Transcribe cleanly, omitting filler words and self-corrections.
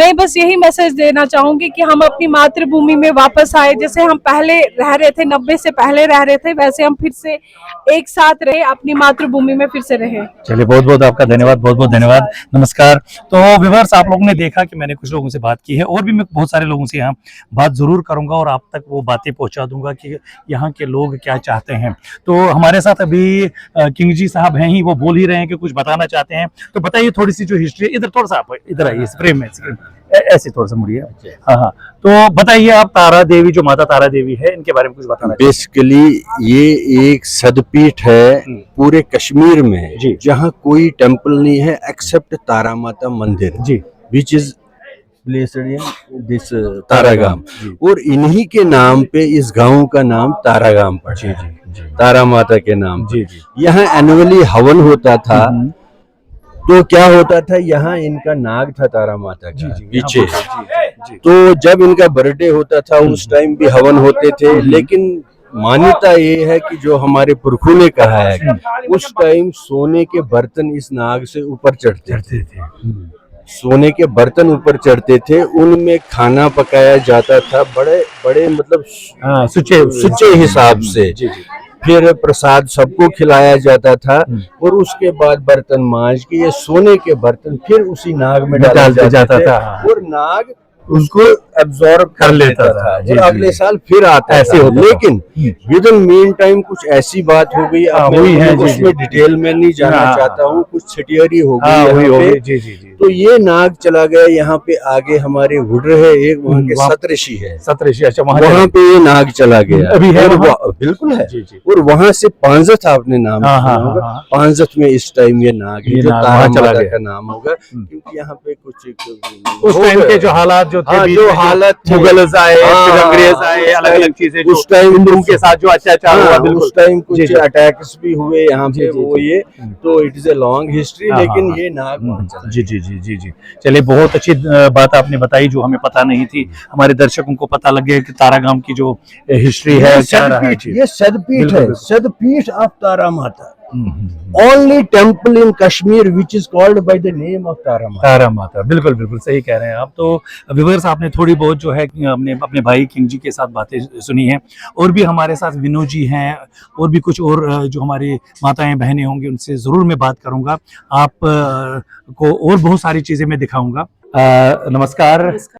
मैं बस यही मैसेज देना चाहूंगी कि हम अपनी मातृभूमि में वापस आए, जैसे हम पहले रह रहे थे, 90 से पहले रह रहे थे, वैसे हम फिर से एक साथ रहे, अपनी मातृभूमि में फिर से रहे। चलिए, बहुत बहुत आपका धन्यवाद, बहुत बहुत धन्यवाद। नमस्कार। तो व्यूअर्स, आप लोगों ने देखा कि मैंने कुछ लोगों से बात की है और भी मैं बहुत सारे लोगों से यहाँ बात जरूर करूंगा और आप तक वो बातें पहुंचा दूंगा कि यहाँ के लोग क्या चाहते हैं। तो हमारे साथ अभी किंग जी साहब हैं ही, वो बोल ही रहे हैं कि कुछ बताना चाहते हैं। तो बताइए थोड़ी सी जो हिस्ट्री, इधर थोड़ा सा आप इधर आइए, इस फ्रेम में ऐसे थोड़ा सा मुड़िए। हाँ हाँ, तो बताइए आप, तारा देवी, जो माता तारा देवी है, इनके बारे में कुछ बताना। बेसिकली ये एक सदपीठ है पूरे कश्मीर में, जहाँ कोई टेम्पल नहीं है accept Tara Mata Mandir ji, which is placed in this Taragam. और इन्हीं के नाम पे इस गांव का नाम तारागाम पड़ा है, तारा माता के नाम जी। यहाँ एनुअली हवन होता था। तो क्या होता था, यहाँ इनका नाग था तारा माता का पीछे। तो जब इनका बर्थडे होता था उस टाइम भी हवन होते थे, लेकिन मान्यता ये है कि जो हमारे पुरखों ने कहा है उस टाइम सोने के बर्तन इस नाग से ऊपर चढ़ते थे। सोने के बर्तन ऊपर चढ़ते थे, उनमें खाना पकाया जाता था बड़े बड़े मतलब सुचे हिसाब से। फिर प्रसाद सबको खिलाया जाता था और उसके बाद बर्तन मांज के ये सोने के बर्तन फिर उसी नाग में डाला जाता था और नाग उसको एब्जॉर्ब कर लेता था और अगले साल फिर आता ऐसे था। लेकिन विद इन मीन टाइम कुछ ऐसी बात हो गई, अब मैं उसमें डिटेल में नहीं जाना चाहता हूँ, कुछ छिटियरी हो गई। तो ये नाग चला गया। यहाँ पे आगे हमारे हुड्र है एक, वहाँ के सतऋषि है, सतऋषि। अच्छा, वहाँ पे ये नाग चला गया अभी है, बिल्कुल है। और वहाँ से पांजत, आपने नाम सुना होगा, पांजत में इस टाइम ये नाग है जो तारा माता का नाम होगा, क्योंकि यहाँ पे कुछ उस टाइम के जो हालात जो हालत, मुगल्स आए, फिर अंग्रेज आए, अलग अलग चीजें, उस टाइम हिंदुओं के साथ जो अत्याचार हुआ, उस टाइम कुछ अटैक्स भी हुए यहाँ पे, वो ये तो it is a long history. लेकिन ये नाग जी जी जी जी जी। चलिए, बहुत अच्छी बात आपने बताई जो हमें पता नहीं थी। हमारे दर्शकों को पता लग गया कि तारागाम की जो हिस्ट्री है, ये सदपीठ है, सदपीठ ऑफ तारा माता। Only temple in Kashmir which is called by the name of तारा माता। तारा माता, बिल्कुल बिल्कुल सही कह रहे हैं आप। तो व्यूअर्स, आपने थोड़ी बहुत जो है हमने अपने भाई किंग जी के साथ बातें सुनी हैं, और भी हमारे साथ विनोद जी हैं, और भी कुछ और जो हमारी माताएं बहनें होंगी उनसे ज़रूर मैं बात करूंगा। आप को और बहुत सारी चीज़ें मैं दिखाऊंगा। नमस्कार।